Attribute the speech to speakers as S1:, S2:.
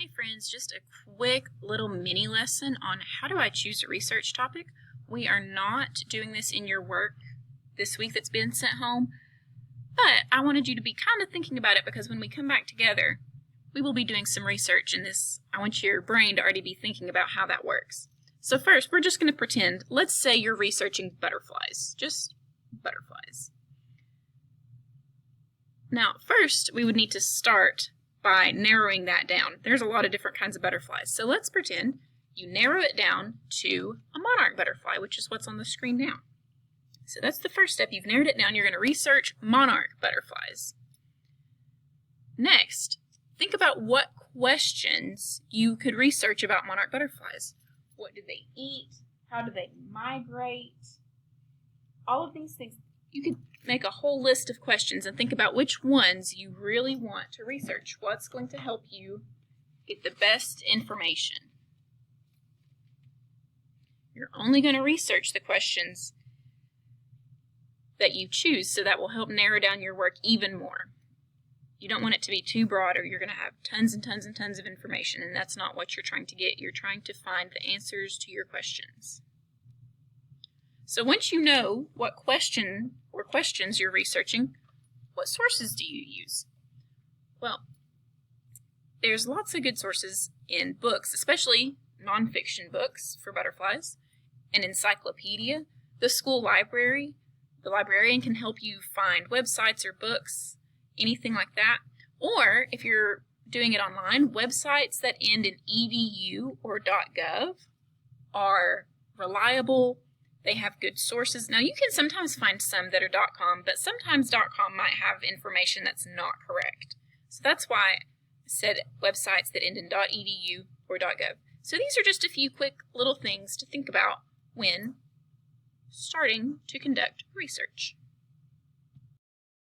S1: Hey friends, just a quick little mini lesson on how do I choose a research topic. We are not doing this in your work this week that's been sent home, but I wanted you to be kind of thinking about it because when we come back together, we will be doing some research in this. I want your brain to already be thinking about how that works. So first, we're just going to pretend, let's say you're researching butterflies, just butterflies. Now, first, we would need to start by narrowing that down. There's a lot of different kinds of butterflies. So let's pretend you narrow it down to a monarch butterfly, which is what's on the screen now. So that's the first step. You've narrowed it down. You're going to research monarch butterflies. Next, think about what questions you could research about monarch butterflies. What do they eat? How do they migrate? All of these things. You could make a whole list of questions and think about which ones you really want to research. What's going to help you get the best information? You're only going to research the questions that you choose, so that will help narrow down your work even more. You don't want it to be too broad or you're going to have tons and tons and tons of information, and that's not what you're trying to get. You're trying to find the answers to your questions. So once you know what question or questions you're researching, what sources do you use? Well, there's lots of good sources in books, especially nonfiction books for butterflies, an encyclopedia, the school library. The librarian can help you find websites or books, anything like that. Or if you're doing it online, websites that end in edu or .gov are reliable. They have good sources. Now, you can sometimes find some that are .com, but sometimes .com might have information that's not correct. So that's why I said websites that end in .edu or .gov. So these are just a few quick little things to think about when starting to conduct research.